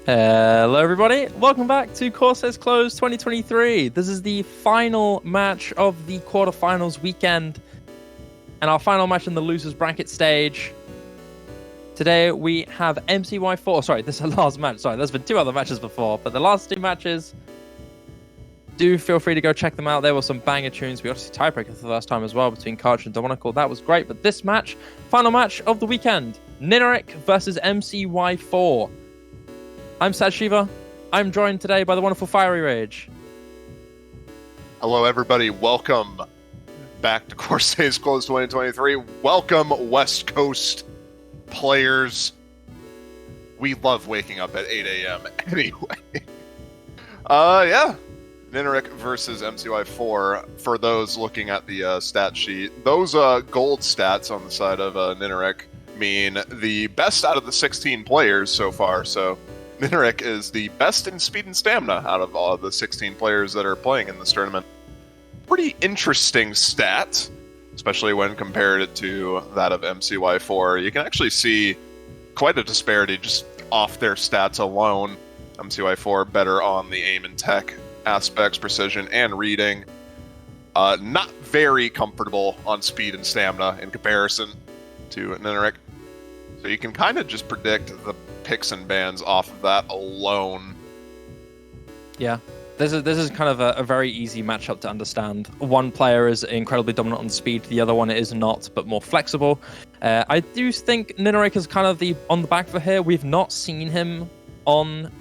Hello everybody, welcome back to Corsace Closed 2023. This is the final match of the quarterfinals weekend and our final match in the losers bracket stage. Today we have mcy4, sorry, this is the last match, sorry, there's been two other matches before, but the last two matches, do feel free to go check them out. There were some banger tunes. We got to see Tiebreaker for the first time as well between Karch and Dominical. That was great, but this match, final match of the weekend, ninerik versus mcy4. I'm Sad Shiva. I'm joined today by the wonderful Fiery Rage. Hello, everybody. Welcome back to Corsace Closed 2023. Welcome, West Coast players. We love waking up at 8 a.m. anyway. Yeah. ninerik versus mcy4. For those looking at the stat sheet, those gold stats on the side of ninerik mean the best out of the 16 players so far, so ninerik is the best in speed and stamina out of all of the 16 players that are playing in this tournament. Pretty interesting stat, especially when compared to that of mcy4. You can actually see quite a disparity just off their stats alone. mcy4 better on the aim and tech aspects, precision, and reading. Not very comfortable on speed and stamina in comparison to ninerik. So you can kind of just predict the picks and bans off of that alone. Yeah, this is kind of a very easy matchup to understand. One player is incredibly dominant on speed, the other one is not, but more flexible. I do think ninerik is kind of on the back foot here. We've not seen him on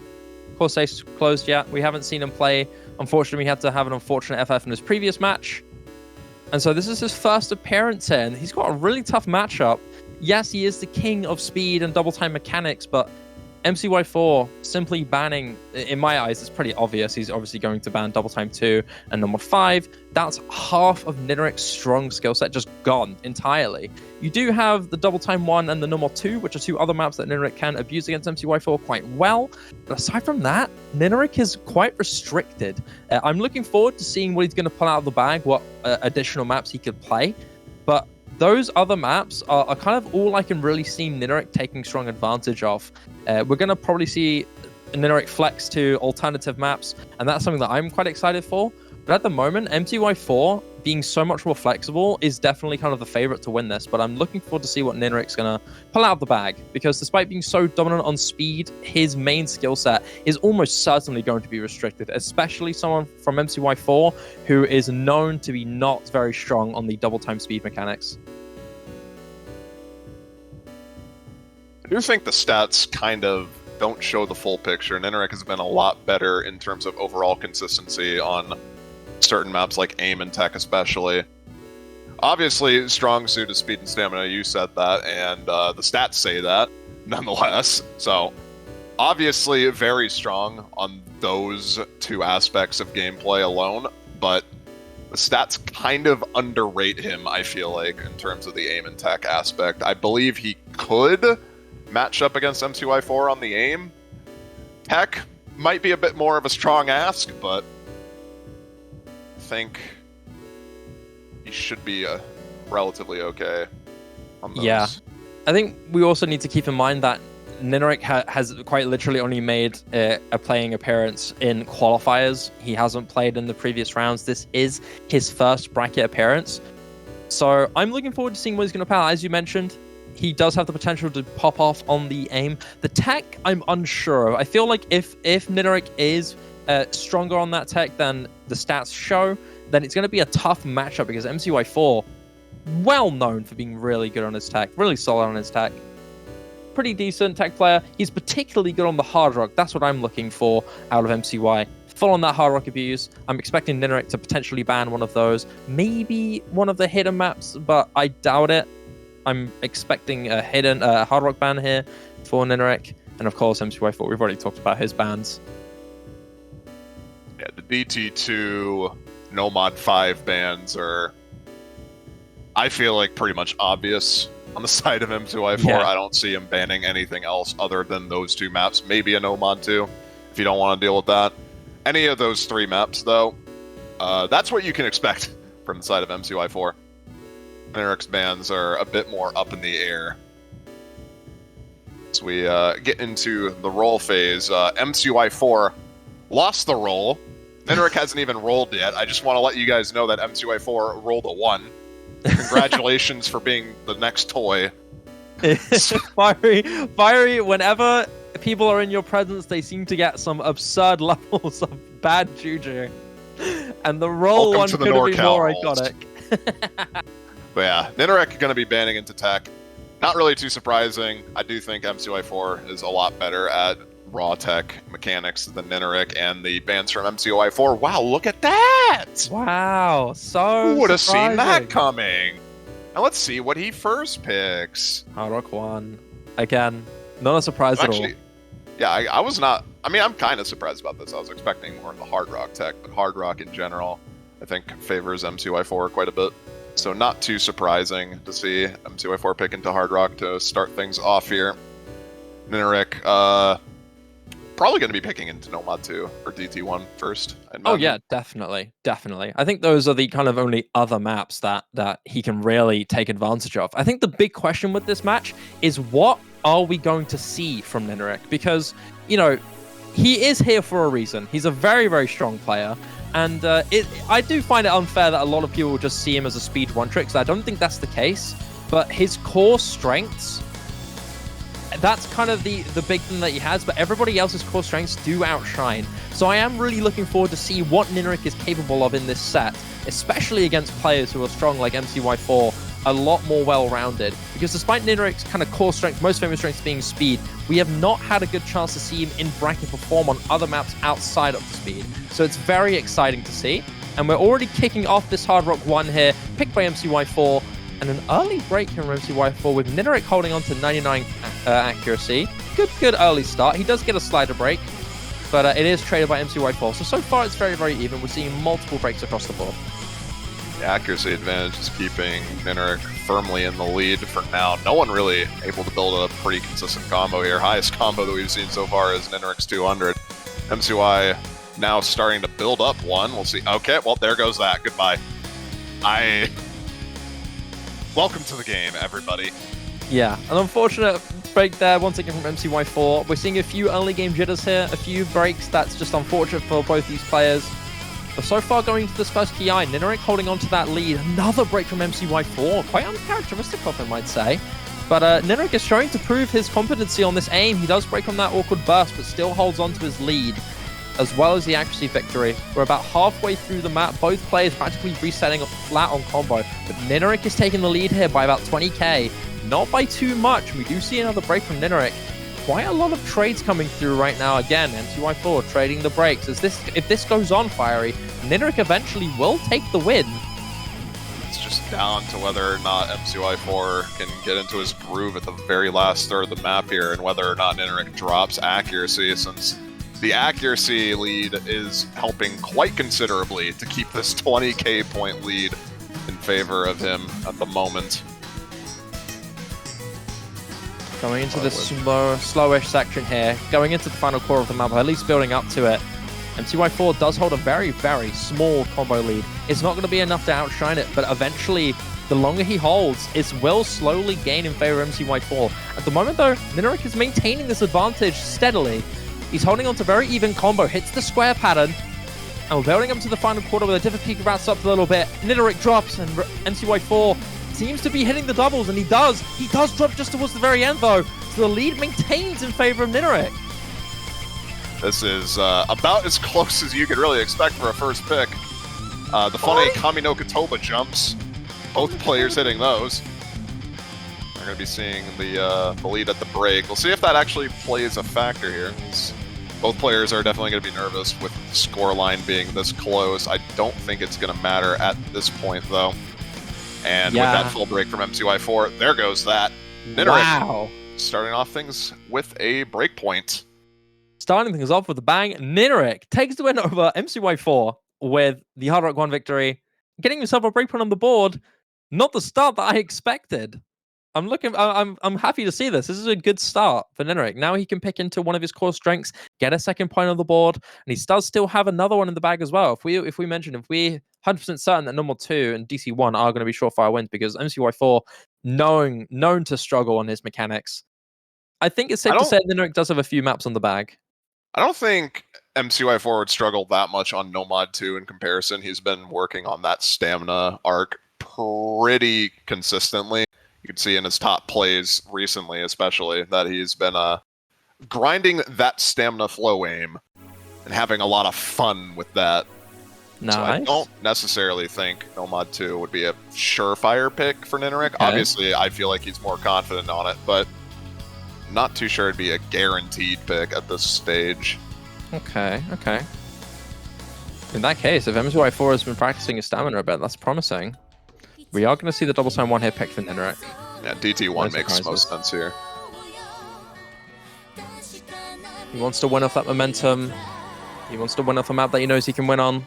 Corsace Closed yet. We haven't seen him play. Unfortunately, we had to have an unfortunate FF in his previous match. And so this is his first appearance here, and he's got a really tough matchup. Yes, he is the king of speed and double time mechanics, but mcy4 simply banning, in my eyes, it's pretty obvious. He's obviously going to ban double time 2 and number 5. That's half of ninerik's strong skill set just gone entirely. You do have the double time 1 and the number 2, which are two other maps that ninerik can abuse against mcy4 quite well. But aside from that, ninerik is quite restricted. I'm looking forward to seeing what he's going to pull out of the bag, what additional maps he could play. But those other maps are kind of all I can really see ninerik taking strong advantage of. We're going to probably see ninerik flex to alternative maps, and that's something that I'm quite excited for. But at the moment, mcy4 being so much more flexible is definitely kind of the favorite to win this, but I'm looking forward to see what ninerik's going to pull out of the bag, because despite being so dominant on speed, his main skill set is almost certainly going to be restricted, especially someone from mcy4 who is known to be not very strong on the double time speed mechanics. I do think the stats kind of don't show the full picture. ninerik has been a lot better in terms of overall consistency on certain maps like aim and tech especially. Obviously, strong suit of speed and stamina, you said that, and the stats say that, nonetheless. So, obviously very strong on those two aspects of gameplay alone, but the stats kind of underrate him, I feel like, in terms of the aim and tech aspect. I believe he could match up against mcy4 on the aim. Tech might be a bit more of a strong ask, but I think he should be relatively okay on those. Yeah, I think we also need to keep in mind that ninerik has quite literally only made a playing appearance in qualifiers. He hasn't played in the previous rounds. This is his first bracket appearance. So I'm looking forward to seeing what he's going to power. As you mentioned, he does have the potential to pop off on the aim. The tech, I'm unsure of. I feel like if ninerik is stronger on that tech than the stats show, then it's going to be a tough matchup, because mcy4, well known for being really good on his tech, really solid on his tech. Pretty decent tech player. He's particularly good on the hard rock. That's what I'm looking for out of mcy. Full on that hard rock abuse. I'm expecting ninerik to potentially ban one of those. Maybe one of the hidden maps, but I doubt it. I'm expecting a hidden hard rock ban here for ninerik. And of course, mcy4, we've already talked about his bans. Yeah, the DT2 Nomad 5 bans are, I feel like, pretty much obvious on the side of mcy4. Yeah. I don't see him banning anything else other than those two maps. Maybe a Nomad 2, if you don't want to deal with that. Any of those three maps, though, that's what you can expect from the side of mcy4. ninerik's bans are a bit more up in the air. So we get into the roll phase. mcy4 lost the roll. ninerik hasn't even rolled yet. I just want to let you guys know that mcy4 rolled a 1. Congratulations for being the next toy. Fiery, whenever people are in your presence, they seem to get some absurd levels of bad juju. And the roll Welcome one to the couldn't be more NorCal iconic. But yeah, ninerik going to be banning into tech. Not really too surprising. I do think mcy4 is a lot better at raw tech mechanics than ninerik, and the bans from mcy4. Wow, look at that! Wow, so Who would have seen that surprising. coming? Now let's see what he first picks. Hard Rock 1. Again, not a surprise at all. Yeah, I was not... I mean, I'm kind of surprised about this. I was expecting more of the hard rock tech, but hard rock in general, I think, favors mcy4 quite a bit. So not too surprising to see mcy4 pick into hard rock to start things off here. ninerik, probably going to be picking into Nomad 2 or DT1 first. Oh yeah, definitely. I think those are the kind of only other maps that he can really take advantage of. I think the big question with this match is, what are we going to see from ninerik? Because, you know, he is here for a reason. He's a very, very strong player. And I do find it unfair that a lot of people just see him as a speed one trick, so I don't think that's the case. But his core strengths, that's kind of the big thing that he has, but everybody else's core strengths do outshine. So I am really looking forward to see what ninerik is capable of in this set, especially against players who are strong like mcy4, a lot more well-rounded. Because despite ninerik's kind of core strength, most famous strengths being speed, we have not had a good chance to see him in bracket perform on other maps outside of the speed. So it's very exciting to see. And we're already kicking off this Hard Rock 1 here, picked by mcy4, and an early break from mcy4 with ninerik holding on to 99 accuracy. Good early start. He does get a slider break, but it is traded by mcy4. So far it's very, very even. We're seeing multiple breaks across the board. The accuracy advantage is keeping ninerik firmly in the lead for now. No one really able to build a pretty consistent combo here. Highest combo that we've seen so far is ninerik's 200. mcy now starting to build up one. We'll see. Okay, well, there goes that. Goodbye. Welcome to the game, everybody. Yeah, an unfortunate break there once again from mcy4. We're seeing a few early game jitters here, a few breaks. That's just unfortunate for both these players. But so far going to this first PI, ninerik holding on to that lead. Another break from mcy4. Quite uncharacteristic of him, I'd say. But ninerik is trying to prove his competency on this aim. He does break on that awkward burst, but still holds on to his lead, as well as the accuracy victory. We're about halfway through the map, both players practically resetting flat on combo, but ninerik is taking the lead here by about 20k, not by too much. We do see another break from ninerik. Quite a lot of trades coming through right now. Again, mcy4 trading the breaks. If this goes on, Fiery, ninerik eventually will take the win. It's just down to whether or not mcy4 can get into his groove at the very last third of the map here, and whether or not ninerik drops accuracy, since the accuracy lead is helping quite considerably to keep this 20k point lead in favor of him at the moment. Going into the slowish section here, going into the final core of the map, at least building up to it. mcy4 does hold a very, very small combo lead. It's not going to be enough to outshine it, but eventually, the longer he holds, it will slowly gain in favor of mcy4. At the moment, though, ninerik is maintaining this advantage steadily. He's holding on to very even combo, hits the square pattern, and we're building up to the final quarter where the difficulty wraps up a little bit. ninerik drops, and mcy4 seems to be hitting the doubles, and he does drop just towards the very end, though. So the lead maintains in favor of ninerik. This is about as close as you could really expect for a first pick. The funny Kami no Kotoba jumps, both players hitting those. We're going to be seeing the lead at the break. We'll see if that actually plays a factor here. Both players are definitely going to be nervous with the score line being this close. I don't think it's going to matter at this point, though. And with that full break from mcy4, there goes that. ninerik, wow. Starting off things with a break point. Starting things off with a bang, ninerik takes the win over mcy4 with the Hard Rock 1 victory, getting himself a break point on the board. Not the start that I expected. I'm happy to see this. This is a good start for ninerik. Now he can pick into one of his core strengths, get a second point on the board, and he does still have another one in the bag as well. If we're 100% certain that number 2 and DC1 are going to be surefire wins, because mcy4 known to struggle on his mechanics. I think it's safe to say ninerik does have a few maps on the bag. I don't think mcy4 would struggle that much on Nomad 2 in comparison. He's been working on that stamina arc pretty consistently. You can see in his top plays recently, especially, that he's been grinding that stamina flow aim and having a lot of fun with that. Nice. So I don't necessarily think Nomad 2 would be a surefire pick for ninerik. Okay. Obviously, I feel like he's more confident on it, but not too sure it'd be a guaranteed pick at this stage. Okay. In that case, if mcy4 has been practicing his stamina a bit, that's promising. We are going to see the double time one-hit pick for ninerik. Yeah, DT1 makes most sense here. He wants to win off that momentum. He wants to win off a map that he knows he can win on.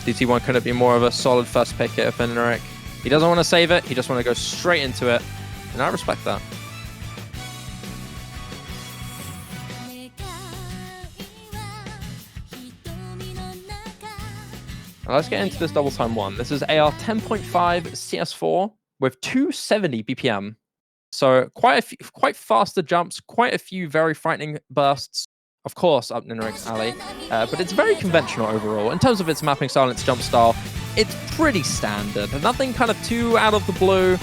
DT1 couldn't be more of a solid first pick here for ninerik. He doesn't want to save it. He just want to go straight into it. And I respect that. Now let's get into this double time one. This is AR 10.5 CS4 with 270 BPM. So quite faster jumps, quite a few very frightening bursts. Of course, up ninerik's alley, but it's very conventional overall. In terms of its mapping style and its jump style, it's pretty standard. Nothing kind of too out of the blue.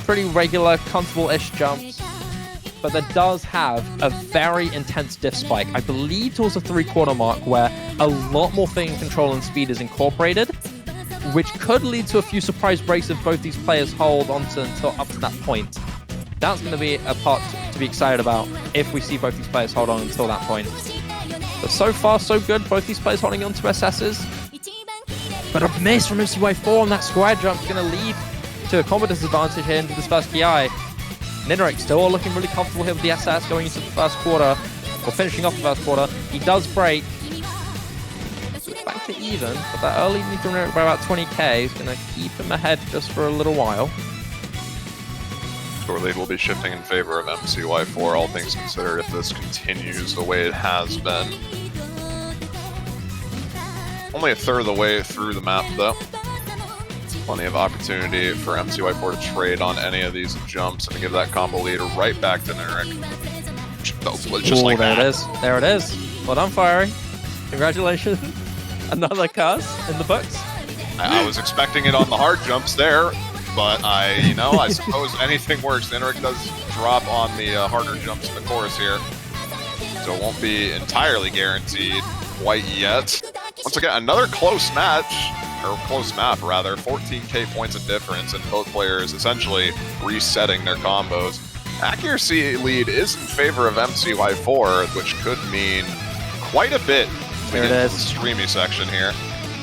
Pretty regular, comfortable-ish jumps. But that does have a very intense diff spike. I believe towards the 3/4 mark where a lot more finger control and speed is incorporated, which could lead to a few surprise breaks if both these players hold on to until up to that point. That's going to be a part to be excited about if we see both these players hold on until that point. But so far, so good. Both these players holding on to SSs. But a miss from mcy4 on that square jump is going to lead to a combo disadvantage here into this first PI. ninerik still looking really comfortable here with the SS going into the first quarter, or finishing off the first quarter. He does break. So it's back to even, but that early lead from ninerik by about 20k is going to keep him ahead just for a little while. Score lead will be shifting in favor of mcy4, all things considered, if this continues the way it has been. Only a third of the way through the map, though. Plenty of opportunity for mcy4 to trade on any of these jumps and give that combo lead right back to ninerik. Just like there that. It is. There it is. Well done, Fiery. Congratulations. Another curse in the books. I was expecting it on the hard jumps there, but I suppose anything works. ninerik does drop on the harder jumps in the chorus here, so it won't be entirely guaranteed quite yet. Once again, another close match. Or close map, rather. 14k points of difference, and both players essentially resetting their combos. Accuracy lead is in favor of mcy4, which could mean quite a bit to get into the streamy section here.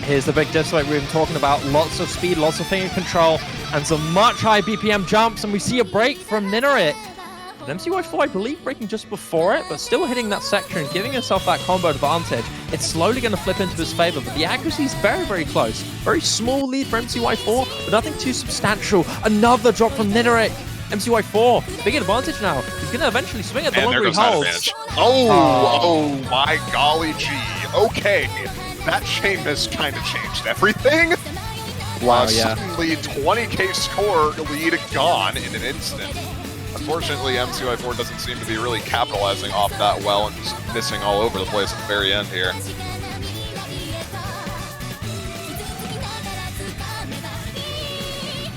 Here's the big diff like we've been talking about. Lots of speed, lots of finger control, and some much high BPM jumps, and we see a break from ninerik. And mcy4, I believe, breaking just before it, but still hitting that section, giving himself that combo advantage. It's slowly going to flip into his favor, but the accuracy is very, very close. Very small lead for mcy4, but nothing too substantial. Another drop from ninerik. mcy4, big advantage now. He's going to eventually swing at the longer he holds. Oh my golly gee. Okay, that chain miss kind of changed everything. Wow, yeah. Suddenly, 20k score lead gone in an instant. Unfortunately, mcy4 doesn't seem to be really capitalizing off that well and just missing all over the place at the very end here.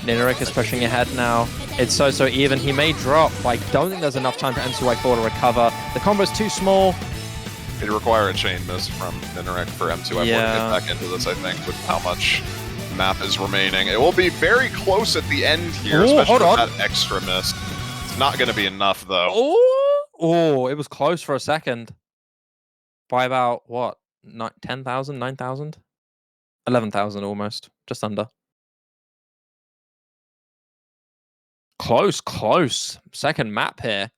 ninerik is pushing ahead now. It's so even. He may drop, but I don't think there's enough time for mcy4 to recover. The combo's too small. It'd require a chain miss from ninerik for mcy4 to get back into this, I think, with how much map is remaining. It will be very close at the end here, especially with that extra miss. Not going to be enough, though. Oh, it was close for a second. By about, what, 10,000, 9,000? 11,000 almost, just under. Close. Second map here.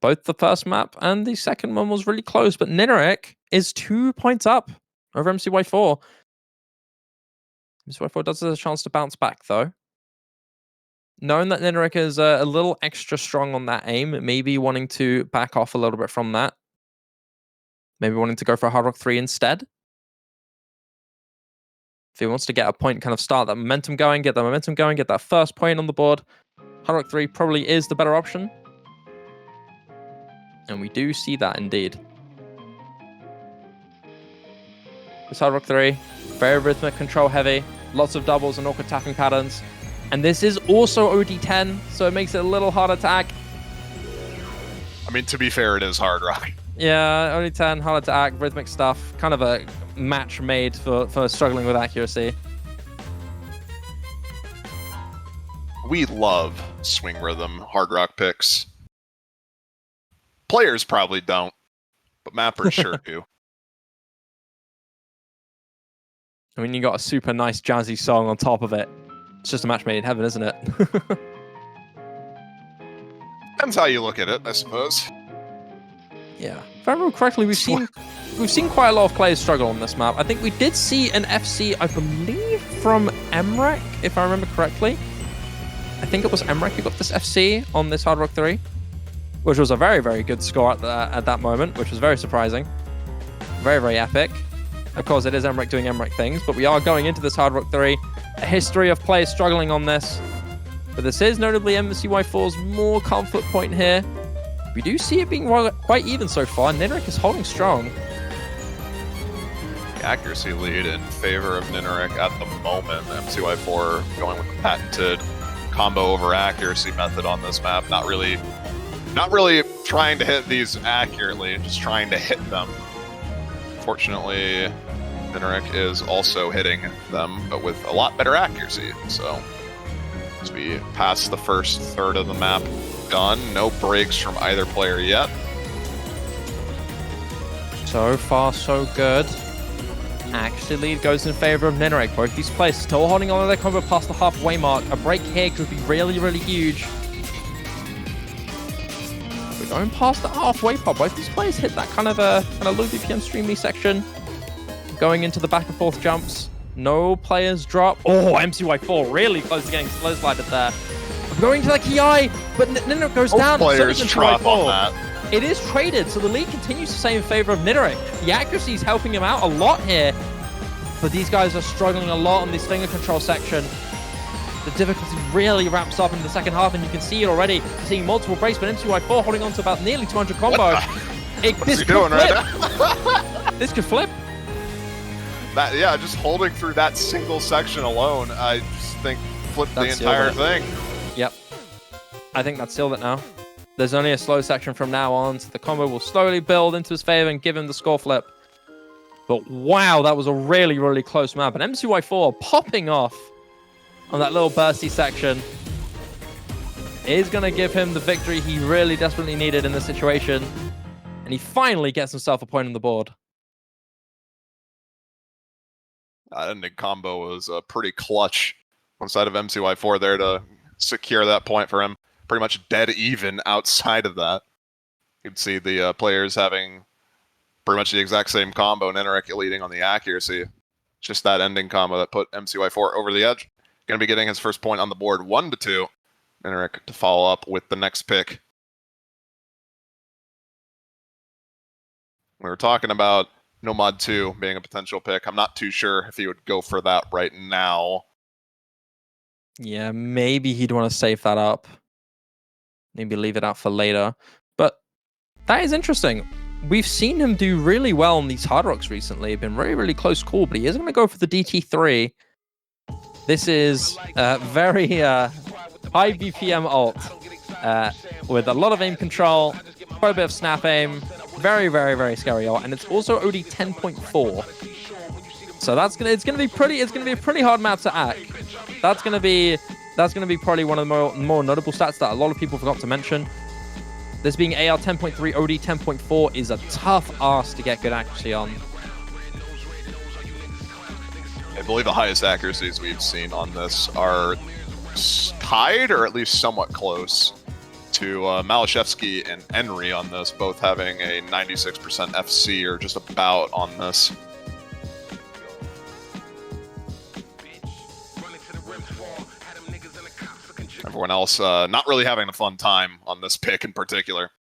Both the first map and the second one was really close, but ninerik is 2 points up over mcy4. mcy4 does have a chance to bounce back, though. Knowing that ninerik is a little extra strong on that aim, maybe wanting to back off a little bit from that. Maybe wanting to go for a Hard Rock 3 instead. If he wants to get a point, kind of start that momentum going, get that first point on the board, Hard Rock 3 probably is the better option. And we do see that indeed. This hard rock 3, very rhythmic, control heavy, lots of doubles and awkward tapping patterns. And this is also OD10, so it makes it a little harder to act. I mean, to be fair, it is hard rock. Yeah, OD10, harder to act, rhythmic stuff. Kind of a match made for struggling with accuracy. We love swing rhythm hard rock picks. Players probably don't, but mappers sure do. I mean, you got a super nice jazzy song on top of it. It's just a match made in heaven, isn't it? Depends how you look at it, I suppose. Yeah. If I remember correctly, we've seen quite a lot of players struggle on this map. I think we did see an FC, I believe, from mcy4, if I remember correctly. I think it was mcy4 who got this FC on this Hard Rock 3, which was a very, very good score at that moment, which was very surprising. Very, very epic. Of course, it is mcy4 doing mcy4 things, but we are going into this Hard Rock 3. A history of players struggling on this. But this is notably mcy4's more comfort point here. We do see it being quite even so far. ninerik is holding strong. The accuracy lead in favor of ninerik at the moment. mcy4 going with the patented combo over accuracy method on this map. Not really trying to hit these accurately, just trying to hit them. Fortunately, ninerik is also hitting them, but with a lot better accuracy. So, as we pass the first third of the map done, no breaks from either player yet. So far, so good. Actually, lead goes in favor of ninerik. Both these players still holding on to their combo past the halfway mark. A break here could be really, really huge. We're going past the halfway part. Both these players hit that kind of low BPM streamy section. Going into the back and forth jumps. No players drop. Oh, mcy4 really close to getting slow slided there. Going to the Ki, but ninerik goes down. Players drop on that. It is traded, so the lead continues to stay in favor of ninerik. The accuracy is helping him out a lot here, but these guys are struggling a lot on this finger control section. The difficulty really ramps up in the second half, and you can see it already. Seeing multiple breaks, but mcy4 holding on to about nearly 200 combo. What's he doing right now? This could flip. Yeah, just holding through that single section alone, I just think flipped the entire thing. Yep. I think that sealed it now. There's only a slow section from now on, so the combo will slowly build into his favor and give him the score flip. But wow, that was a really, really close map. And mcy4 popping off on that little bursty section is going to give him the victory he really desperately needed in this situation. And he finally gets himself a point on the board. That ending combo was pretty clutch on the side of mcy4 there to secure that point for him. Pretty much dead even outside of that. You can see the players having pretty much the exact same combo, ninerik leading on the accuracy. Just that ending combo that put mcy4 over the edge. Going to be getting his first point on the board, 1-2. ninerik to follow up with the next pick. We were talking about Nomad 2 being a potential pick. I'm not too sure if he would go for that right now. Yeah, maybe he'd want to save that up. Maybe leave it out for later. But that is interesting. We've seen him do really well on these hard rocks recently. Been really, really close call, but he is going to go for the DT3. This is very high BPM ult with a lot of aim control, quite a bit of snap aim. Very, very, very scary ult, and it's also OD 10.4. So it's gonna be a pretty hard map to act. That's gonna be probably one of the more notable stats that a lot of people forgot to mention. This being AR 10.3, OD 10.4 is a tough ask to get good accuracy on. I believe the highest accuracies we've seen on this are tied, or at least somewhat close, to Malashevsky and Henry on this, both having a 96% FC or just about on this. Everyone else not really having a fun time on this pick in particular.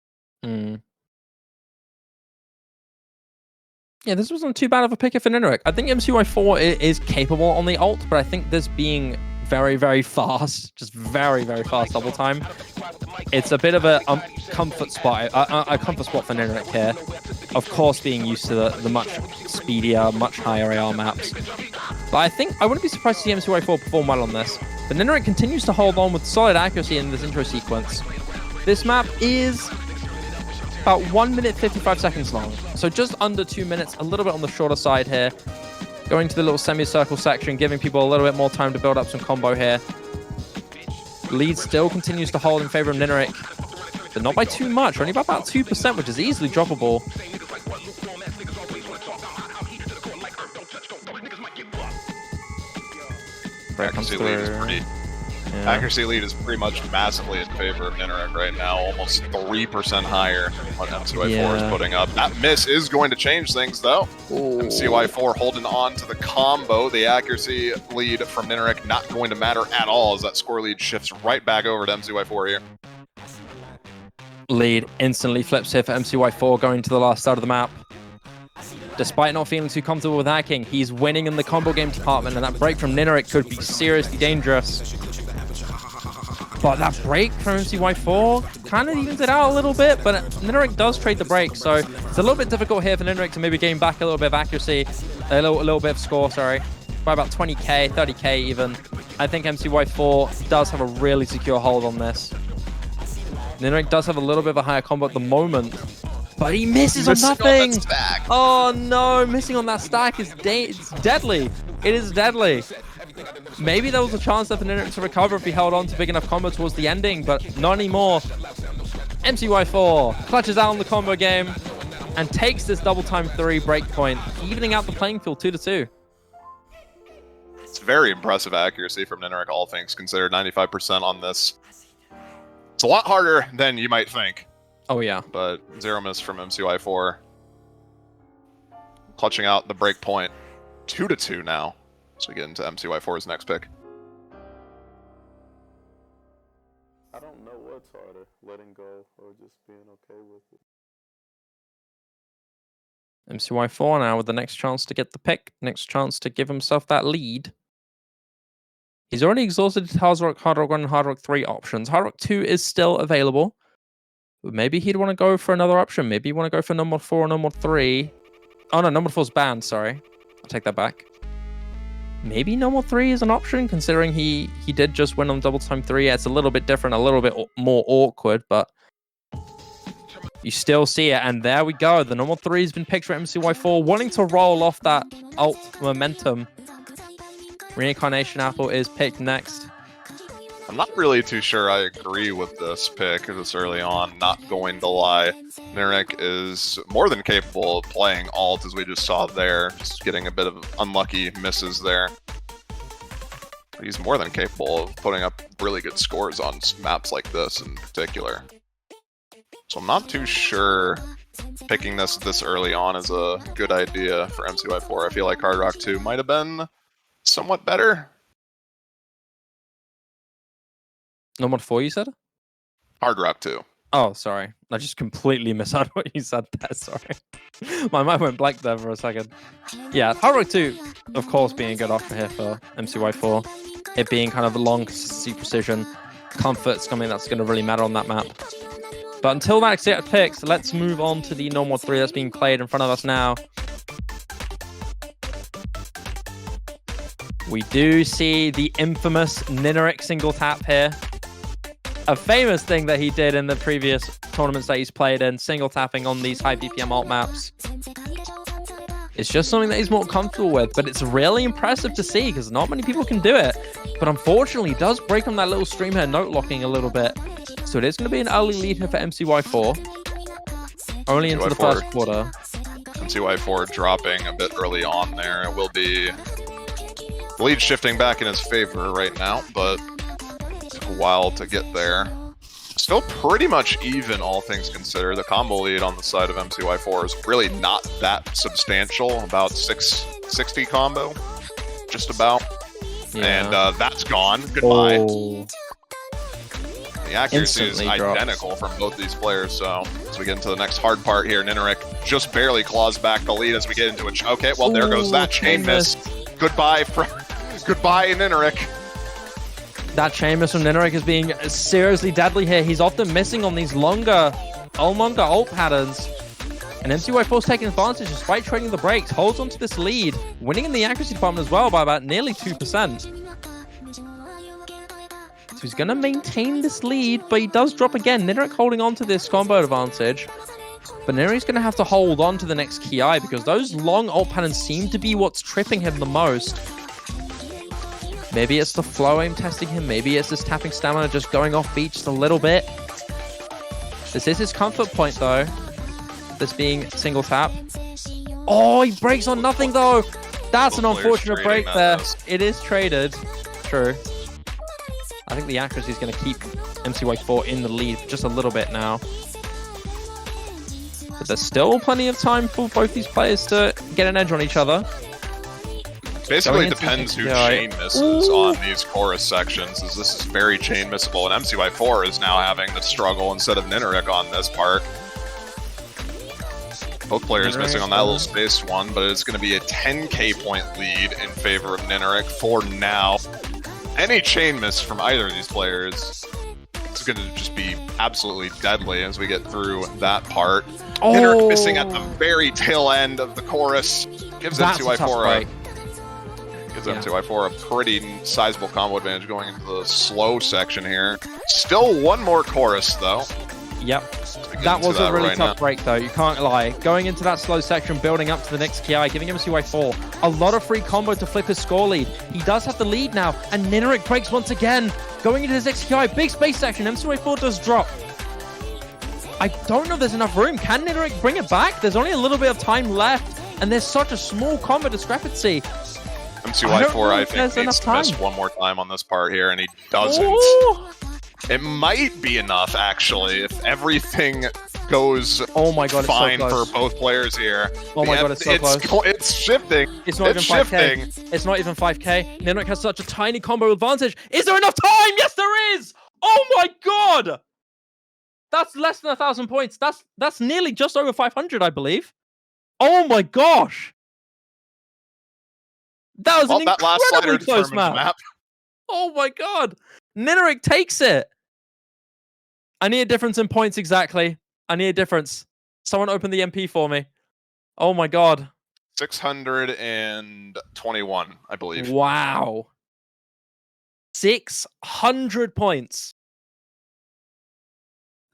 Yeah, this wasn't too bad of a pick for ninerik. I think mcy4 is capable on the ult, but I think this being very, very fast, just very, very fast double time, It's a bit of a comfort spot for ninerik here. Of course, being used to the much speedier, much higher AR maps. But I wouldn't be surprised to see mcy4 perform well on this. But ninerik continues to hold on with solid accuracy in this intro sequence. This map is about 1 minute 55 seconds long. So just under 2 minutes, a little bit on the shorter side here. Going to the little semicircle section, giving people a little bit more time to build up some combo here. Lead still continues to hold in favor of ninerik, but not by too much, only by about 2%, which is easily droppable. Accuracy lead is pretty much massively in favor of ninerik right now, almost 3% higher than what mcy4 is putting up. That miss is going to change things, though. Ooh. mcy4 holding on to the combo. The accuracy lead from ninerik not going to matter at all as that score lead shifts right back over to mcy4 here. Lead instantly flips here for mcy4 going to the last side of the map. Despite not feeling too comfortable with hacking, he's winning in the combo game department, and that break from ninerik could be seriously dangerous. But that break from mcy4 kind of evens it out a little bit, but ninerik does trade the break, so it's a little bit difficult here for ninerik to maybe gain back a little bit of accuracy, a little bit of score, sorry, by about 20k, 30k even. I think mcy4 does have a really secure hold on this. ninerik does have a little bit of a higher combo at the moment, but he misses on nothing. Oh no, missing on that stack is it's deadly. It is deadly. Maybe there was a chance there for ninerik to recover if he held on to big enough combo towards the ending, but not anymore. mcy4 clutches out on the combo game and takes this double time 3 breakpoint, evening out the playing field 2-2. It's very impressive accuracy from ninerik, all things considered. 95% on this. It's a lot harder than you might think. Oh yeah. But 0 miss from mcy4. Clutching out the breakpoint. 2-2 now. So we get into mcy4's next pick. I don't know what's harder, letting go or just being okay with it. mcy4 now with the next chance to get the pick, next chance to give himself that lead. He's already exhausted his Hard Rock 1 and Hard Rock 3 options. Hard Rock 2 is still available. But maybe he'd want to go for another option. Maybe you want to go for No Mod 4 or No Mod 3. Oh no, No Mod 4's banned, sorry. I'll take that back. Maybe No Mod 3 is an option, considering he did just win on double time 3. Yeah, it's a little bit different, a little bit more awkward, but you still see it. And there we go. The No Mod 3 has been picked for mcy4, wanting to roll off that ult momentum. Reincarnation Apple is picked next. I'm not really too sure I agree with this pick this early on, not going to lie. ninerik is more than capable of playing alt, as we just saw there, just getting a bit of unlucky misses there. But he's more than capable of putting up really good scores on maps like this in particular. So I'm not too sure picking this early on is a good idea for mcy4. I feel like Hard Rock 2 might have been somewhat better. No Mod 4, you said? Hard Rock 2. Oh, sorry. I just completely misheard what you said there, sorry. My mind went blank there for a second. Yeah, Hard Rock 2, of course, being a good option here for mcy4. It being kind of long consistency, precision, comfort's something that's going to really matter on that map. But until that get picks, let's move on to the No Mod 3 that's being played in front of us now. We do see the infamous ninerik single tap here. A famous thing that he did in the previous tournaments that he's played in, single tapping on these high BPM alt maps. It's just something that he's more comfortable with, but it's really impressive to see because not many people can do it. But unfortunately, he does break on that little stream here, note locking a little bit. So it is going to be an early lead here for mcy4. Only into the first quarter. mcy4 dropping a bit early on there. It will be the lead shifting back in his favor right now, but took a while to get there. Still pretty much even, all things considered. The combo lead on the side of mcy4 is really not that substantial, about 660 combo, just about. Yeah. And that's gone. Goodbye. Oh. The accuracy is identical from both these players, so as we get into the next hard part here, ninerik just barely claws back the lead as we get into it. Okay, well, there goes that chain miss. Goodbye, ninerik. That chain-miss from ninerik is being seriously deadly here. He's often missing on these longer ult patterns. And mcy4's taking advantage despite trading the breaks, holds onto this lead, winning in the accuracy department as well by about nearly 2%. So he's going to maintain this lead, but he does drop again. ninerik holding on to this combo advantage. But ninerik's going to have to hold on to the next Ki because those long ult patterns seem to be what's tripping him the most. Maybe it's the flow aim testing him. Maybe it's this tapping stamina just going off beat just a little bit. This is his comfort point though. This being single tap. Oh, he breaks on nothing though. That's an unfortunate break there. It is traded. True. I think the accuracy is going to keep mcy4 in the lead just a little bit now. But there's still plenty of time for both these players to get an edge on each other. Basically depends who chain misses on these chorus sections, as this is very chain missable, and mcy4 is now having the struggle instead of ninerik on this part. Both players missing on that little space one, but it's going to be a 10k point lead in favor of ninerik for now. Any chain miss from either of these players is going to just be absolutely deadly as we get through that part. ninerik missing at the very tail end of the chorus gives mcy4 mcy4 a pretty sizable combo advantage going into the slow section here. Still one more chorus though. Yep. That was a really tough break though, you can't lie. Going into that slow section, building up to the next Ki, giving mcy4 a lot of free combo to flip his score lead. He does have the lead now, and ninerik breaks once again. Going into his next Ki, big space section, mcy4 does drop. I don't know if there's enough room. Can ninerik bring it back? There's only a little bit of time left, and there's such a small combo discrepancy. mcy4, I think, needs to miss one more time on this part here, and he doesn't. Ooh. It might be enough, actually, if everything goes fine for both players here. Oh my god, it's so close. It's shifting. It's not even 5k. It's not even 5k. ninerik has such a tiny combo advantage. Is there enough time? Yes, there is! Oh my god! That's less than 1,000 points. That's nearly just over 500, I believe. Oh my gosh! That was an incredibly close map. Oh my god! ninerik takes it! I need a difference in points exactly. I need a difference. Someone open the MP for me. Oh my god. 621, I believe. Wow. 600 points.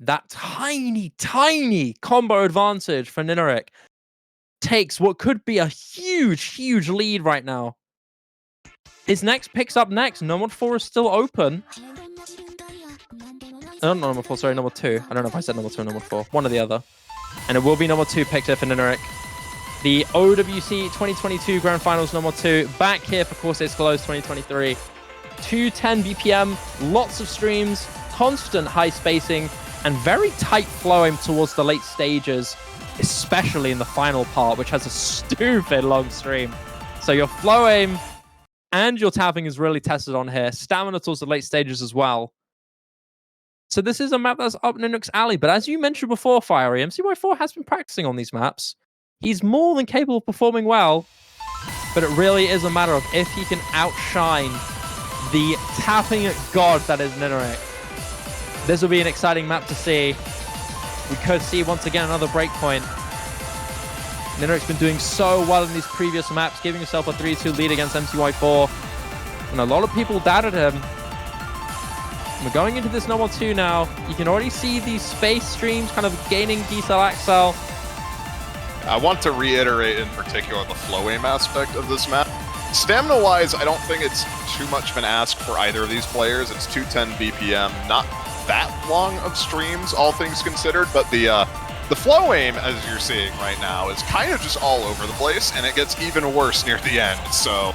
That tiny, tiny combo advantage for ninerik takes what could be a huge, huge lead right now. His next picks up next. Number 4 is still open. Not number 4, sorry, number 2. I don't know if I said number 2 or number 4. One or the other. And it will be number 2 picked here for ninerik. The OWC 2022 Grand Finals number 2. Back here for Corsace Closed 2023. 210 BPM, lots of streams, constant high spacing, and very tight flowing towards the late stages, especially in the final part, which has a stupid long stream. So your flow aim and your tapping is really tested on here. Stamina towards the late stages as well. So this is a map that's up ninerik's alley. But as you mentioned before, Fiery, mcy4 has been practicing on these maps. He's more than capable of performing well. But it really is a matter of if he can outshine the tapping god that is ninerik. This will be an exciting map to see. We could see once again another breakpoint. ninerik's been doing so well in these previous maps, giving himself a 3-2 lead against mcy4. And a lot of people doubted him. We're going into this number 2 now. You can already see these space streams kind of gaining decel axel. I want to reiterate in particular the flow aim aspect of this map. Stamina-wise, I don't think it's too much of an ask for either of these players. It's 210 BPM, not that long of streams, all things considered, but the flow aim, as you're seeing right now, is kind of just all over the place, and it gets even worse near the end, so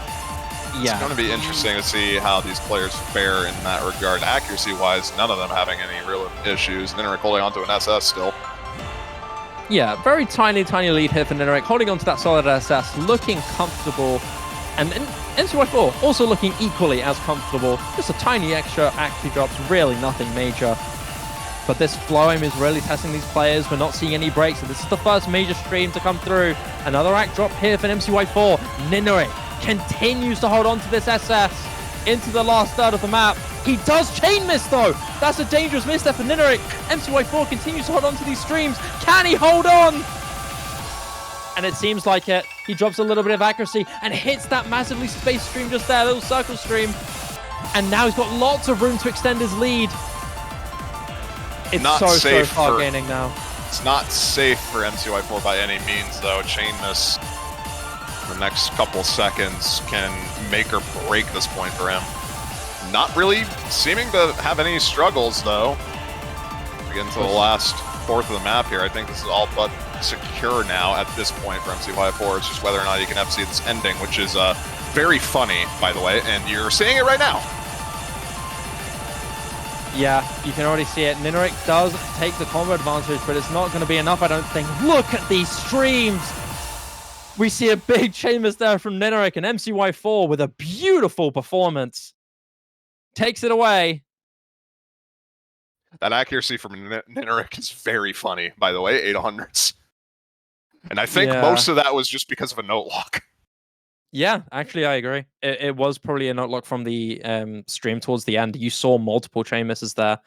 it's going to be interesting to see how these players fare in that regard. Accuracy-wise, none of them having any real issues. ninerik holding onto an SS still. Yeah, very tiny, tiny lead here for ninerik, holding onto that solid SS, looking comfortable. And mcy4 also looking equally as comfortable. Just a tiny extra accuracy drops, really nothing major. But this flow aim is really testing these players. We're not seeing any breaks, so this is the first major stream to come through. Another act drop here for mcy4. ninerik continues to hold on to this SS. into the last third of the map. He does chain miss though. That's a dangerous miss there for ninerik. mcy4 continues to hold on to these streams. Can he hold on? And it seems like it. He drops a little bit of accuracy and hits that massively spaced stream just there, little circle stream. And now he's got lots of room to extend his lead. It's Not so safe far for- gaining now. It's not safe for mcy4 by any means, though. Chain miss the next couple seconds can make or break this point for him. Not really seeming to have any struggles, though. We get into the last fourth of the map here. I think this is all but secure now at this point for mcy4. It's just whether or not you can FC this ending, which is very funny, by the way, and you're seeing it right now. Yeah, you can already see it. ninerik does take the combo advantage, but it's not going to be enough, I don't think. Look at these streams! We see a big chain miss there from ninerik, and mcy4 with a beautiful performance takes it away. That accuracy from ninerik is very funny, by the way, 800s. And I think most of that was just because of a note lock. Yeah, actually, I agree. It was probably a note lock from the stream towards the end. You saw multiple chain misses there.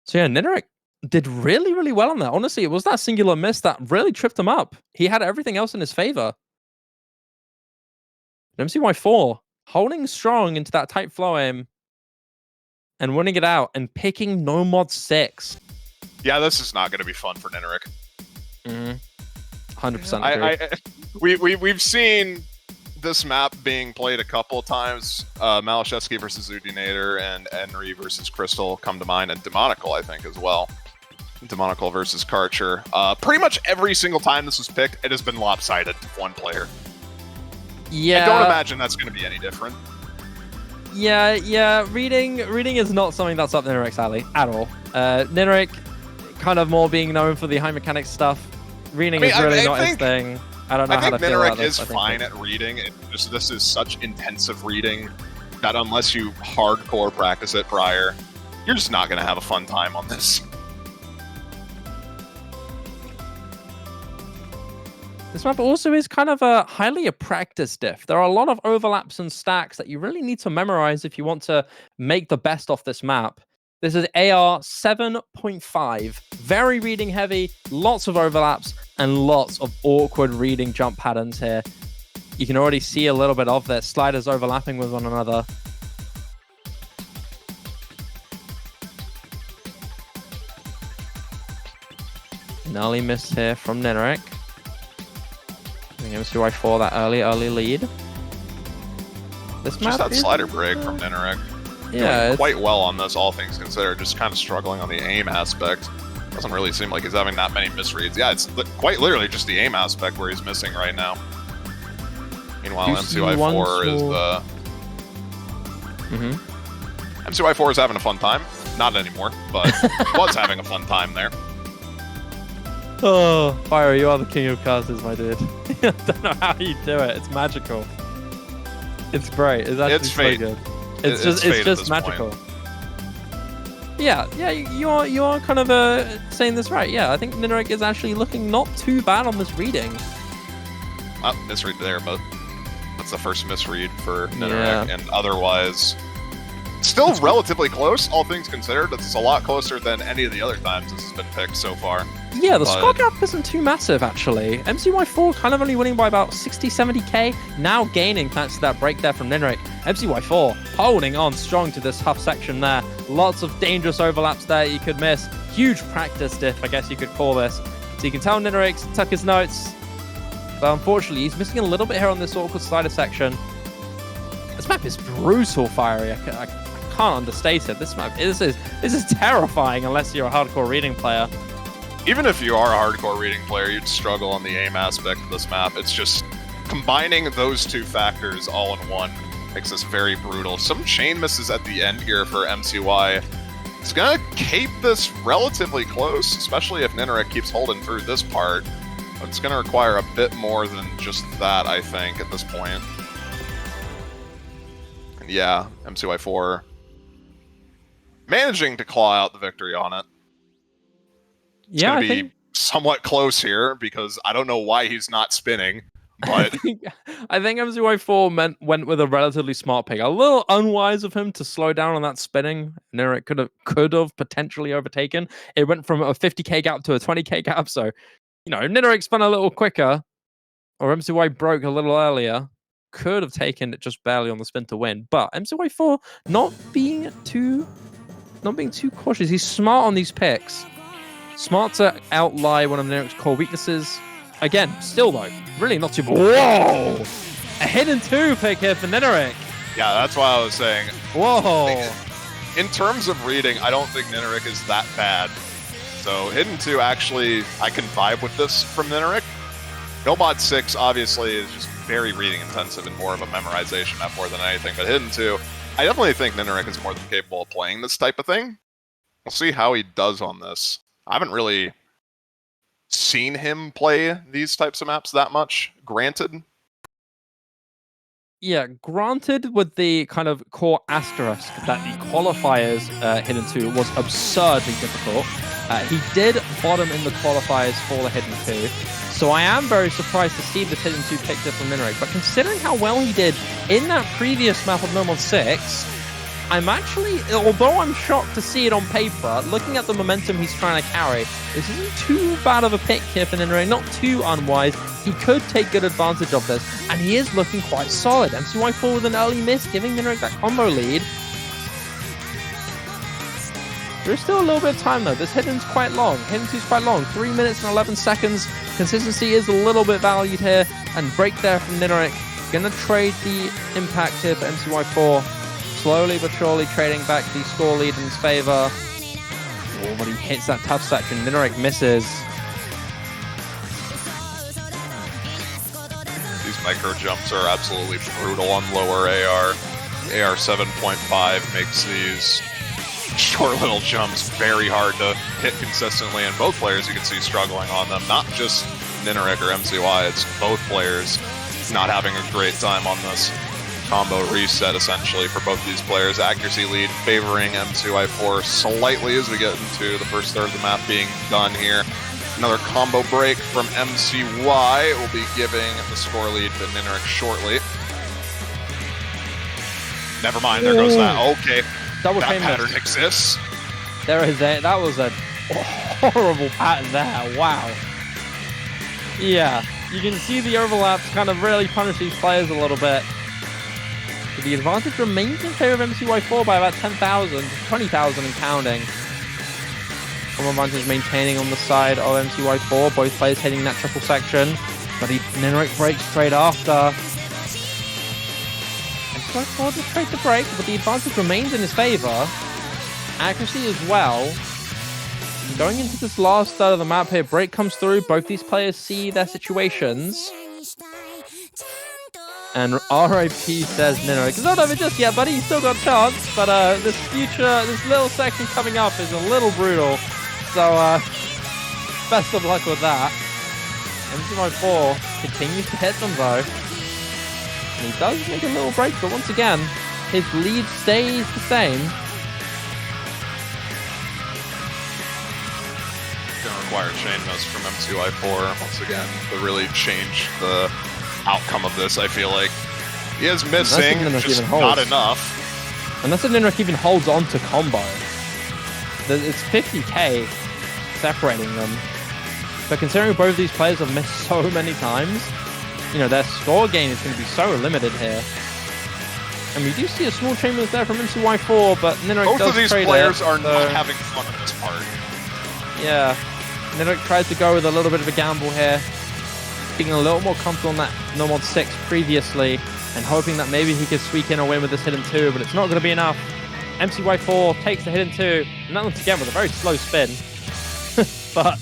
So yeah, ninerik did really, really well on that. Honestly, it was that singular miss that really tripped him up. He had everything else in his favor. mcy4 holding strong into that tight flow aim and winning it out and picking no mod 6. Yeah, this is not going to be fun for ninerik. 100% agree. We've seen this map being played a couple of times. Malashevsky versus Udinator and Henry versus Crystal come to mind, and Demonical, I think, as well. Demonical versus Karcher. Pretty much every single time this was picked, it has been lopsided to one player. Yeah. I don't imagine that's going to be any different. Yeah. Reading is not something that's up ninerik's alley at all. ninerik kind of more being known for the high mechanics stuff. Reading is really not his thing. I don't know how to feel about this. I think ninerik is fine at reading. This is such intensive reading that unless you hardcore practice it prior, you're just not going to have a fun time on this. This map also is kind of a highly a practice diff. There are a lot of overlaps and stacks that you really need to memorize if you want to make the best off this map. This is AR 7.5, very reading heavy, lots of overlaps, and lots of awkward reading jump patterns here. You can already see a little bit of this, sliders overlapping with one another. An early miss here from ninerik. mcy4 that early lead. This map just that slider break from ninerik. Yeah, doing quite well on this, all things considered. Just kind of struggling on the aim aspect. Doesn't really seem like he's having that many misreads. Yeah, it's quite literally just the aim aspect where he's missing right now. Meanwhile, mcy4 is the... mcy4 is having a fun time. Not anymore, but was having a fun time there. Oh, Fire, you are the king of curses, my dude. I don't know how you do it. It's magical. It's great. It's actually so good. It's just magical. Point. Yeah, you are kind of saying this right. Yeah, I think ninerik is actually looking not too bad on this reading. Misread there, but that's the first misread for ninerik, and otherwise still relatively close, all things considered. It's a lot closer than any of the other times this has been picked so far. Yeah, the score gap isn't too massive, actually. mcy4 kind of only winning by about 60, 70k, now gaining thanks to that break there from ninerik. mcy4 holding on strong to this tough section there. Lots of dangerous overlaps there you could miss. Huge practice diff, I guess you could call this. So you can tell ninerik took his notes, but unfortunately he's missing a little bit here on this awkward slider section. This map is brutal, Fiery. I can't understate it. This map this is terrifying unless you're a hardcore reading player. Even if you are a hardcore reading player, you'd struggle on the aim aspect of this map. It's just combining those two factors all in one makes this very brutal. Some chain misses at the end here for mcy. It's gonna keep this relatively close, especially if ninerik keeps holding through this part. But it's gonna require a bit more than just that, I think, at this point. And yeah, mcy4 managing to claw out the victory on it. It's going to be somewhat close here because I don't know why he's not spinning. But I think mcy4 went with a relatively smart pick. A little unwise of him to slow down on that spinning. ninerik could have potentially overtaken. It went from a 50k gap to a 20k gap. So, ninerik spun a little quicker, or mcy broke a little earlier. Could have taken it just barely on the spin to win. But mcy4 not being too cautious. He's smart on these picks. Smart to outlie one of ninerik's core weaknesses. Again, still though, really not too bad. Whoa! A hidden 2 pick here for ninerik. yeah, that's why I was saying. Whoa! In terms of reading, I don't think ninerik is that bad. So hidden 2, actually, I can vibe with this from ninerik. Nomad 6 obviously is just very reading intensive and more of a memorization metaphor than anything. But hidden 2, I definitely think ninerik is more than capable of playing this type of thing. We'll see how he does on this. I haven't really seen him play these types of maps that much, granted. Yeah, granted with the kind of core asterisk that the qualifiers hidden 2 was absurdly difficult. He did bottom in the qualifiers for the hidden 2. So I am very surprised to see this hidden 2 picked up from ninerik. But considering how well he did in that previous map of Nomad 6, I'm actually, although I'm shocked to see it on paper, looking at the momentum he's trying to carry, this isn't too bad of a pick here for ninerik, not too unwise. He could take good advantage of this, and he is looking quite solid. mcy4 with an early miss, giving ninerik that combo lead. There's still a little bit of time though. This hidden's quite long. Hidden 2's quite long. 3 minutes and 11 seconds. Consistency is a little bit valued here, and break there from ninerik. Gonna trade the impact here for mcy4. Slowly but surely trading back the score lead in his favor. Oh, but he hits that tough section. ninerik misses. These micro jumps are absolutely brutal on lower AR. AR 7.5 makes these short little jumps very hard to hit consistently, and both players you can see struggling on them. Not just ninerik or mcy, it's both players not having a great time on this combo reset, essentially, for both these players. Accuracy lead favoring mcy4 slightly as we get into the first third of the map being done here. Another combo break from mcy will be giving the score lead to ninerik shortly. Never mind, there goes that. Okay, Double that famous. pattern exists. That was a horrible pattern there. Wow. Yeah, you can see the overlaps kind of really punish these players a little bit. But the advantage remains in favor of mcy4 by about 10,000, 20,000 and counting. Home advantage maintaining on the side of mcy4, both players hitting that triple section, but ninerik breaks straight after. mcy4 just trades the break, but the advantage remains in his favor. Accuracy as well. Going into this last third of the map here, break comes through, both these players see their situations. And RIP says ninerik. Not over just yet, buddy. You still got a chance. But this little section coming up is a little brutal. So best of luck with that. mcy4 continues to hit them though. And he does make a little break, but once again, his lead stays the same. Gonna require chain miss from mcy4 once again to really change the outcome of this. I feel like he is missing, just not enough. Unless if ninerik even holds on to combo. It's 50k separating them. But considering both these players have missed so many times, their score gain is going to be so limited here. And we do see a small chain move there from mcy4, but ninerik both does of these trade players it, are not having fun in this part. Yeah, ninerik tries to go with a little bit of a gamble here, being a little more comfortable on that Nomad 6 previously, and hoping that maybe he could squeak in a win with this hidden 2, but it's not going to be enough. mcy4 takes the hidden 2, and that once again with a very slow spin. But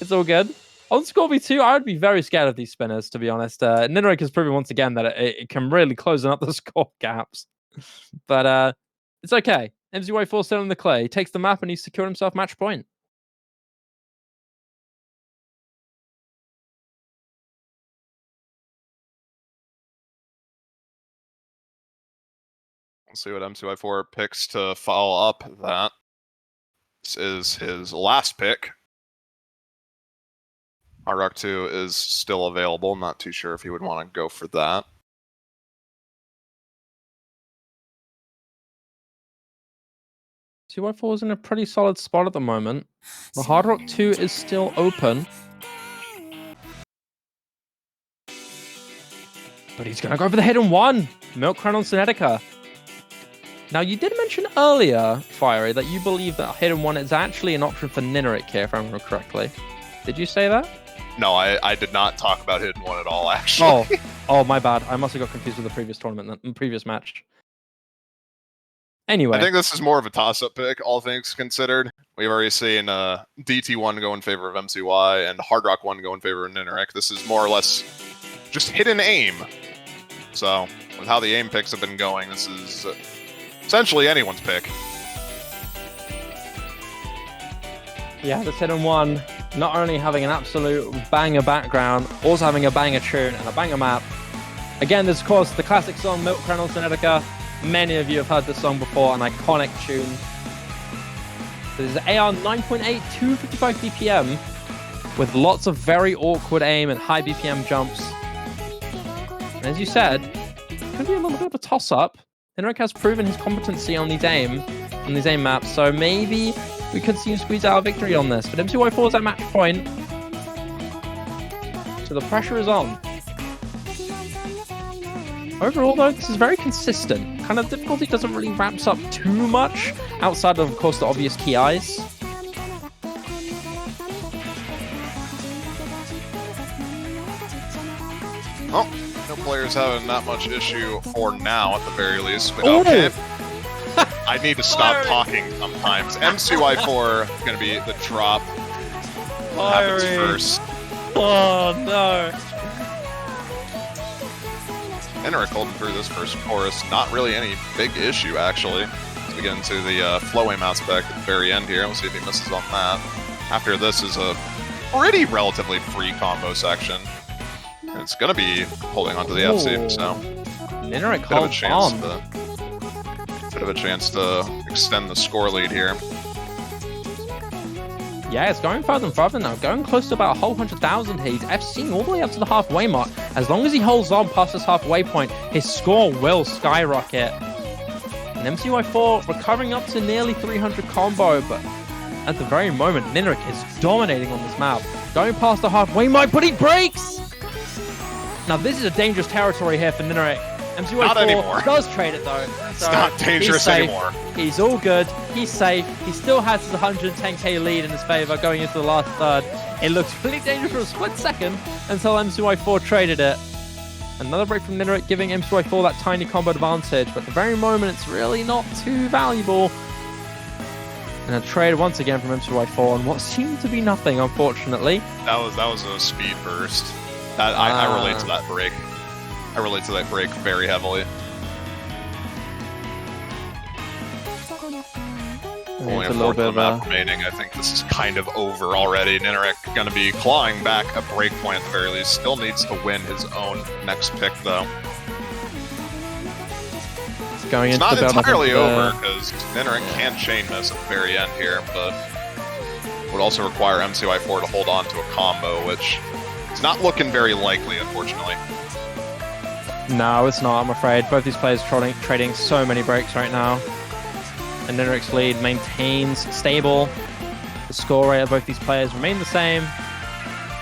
it's all good. On Scorby 2, I would be very scared of these spinners, to be honest. ninerik has proven once again that it can really close up the score gaps. But it's okay. mcy4 still in the clay. He takes the map and he's secured himself match point. Let's see what mcy4 picks to follow up that. This is his last pick. Hard Rock 2 is still available. I'm not too sure if he would want to go for that. mcy4 is in a pretty solid spot at the moment. The Hard Rock 2 is still open. But he's going to go for the hidden one. Milk Crown on Synetica. Now, you did mention earlier, Fiery, that you believe that hidden one is actually an option for ninerik here, if I remember correctly. Did you say that? No, I did not talk about hidden one at all, actually. Oh, my bad. I must have got confused with the previous tournament, the previous match. Anyway. I think this is more of a toss-up pick, all things considered. We've already seen DT1 go in favor of MCY and Hard Rock 1 go in favor of ninerik. This is more or less just hidden aim. So, with how the aim picks have been going, this is essentially anyone's pick. Yeah, this hidden one, not only having an absolute banger background, also having a banger tune and a banger map. Again, this is, of course, the classic song Milk Crown on Synetica. Many of you have heard this song before, an iconic tune. This is AR 9.8, 255 BPM, with lots of very awkward aim and high BPM jumps. And as you said, it could be a little bit of a toss-up. ninerik has proven his competency on these aim maps, so maybe we could see him squeeze out a victory on this. But mcy4 is at match point, so the pressure is on. Overall, though, this is very consistent. Kind of difficulty doesn't really ramp up too much, outside of course, the obvious key eyes. Oh, no players having that much issue for now, at the very least. But okay. I need to stop talking sometimes. mcy4 is going to be the drop. Happens first. Oh, no. ninerik holding through this first chorus. Not really any big issue, actually. As we get into the flow aim aspect at the very end here. We'll see if he misses on that. After this is a pretty relatively free combo section. And it's going to be holding onto the FC, so... ninerik holds on. Bit of a chance to extend the score lead here. Yeah, it's going further and further now. Going close to about a whole 100,000 here. He's FC all the way up to the halfway mark. As long as he holds on past this halfway point, his score will skyrocket. And mcy4 recovering up to nearly 300 combo, but at the very moment, ninerik is dominating on this map. Going past the halfway mark, but he breaks! Now, this is a dangerous territory here for ninerik. mcy4 does trade it, though. It's not dangerous anymore. He's all good. He's safe. He still has his 110k lead in his favor going into the last third. It looked really dangerous for a split second until mcy4 traded it. Another break from ninerik giving mcy4 that tiny combo advantage, but at the very moment it's really not too valuable. And a trade once again from mcy4 on what seemed to be nothing, unfortunately. That was a speed burst. I relate to that break. I relate to that break very heavily. Only a fourth of the map remaining. I think this is kind of over already. ninerik going to be clawing back a break point at the very least. Still needs to win his own next pick, though. It's not entirely over, because ninerik can chain this at the very end here, but would also require mcy4 to hold on to a combo, which is not looking very likely, unfortunately. No, it's not, I'm afraid. Both these players trading so many breaks right now. And ninerik's lead maintains stable. The score rate of both these players remain the same.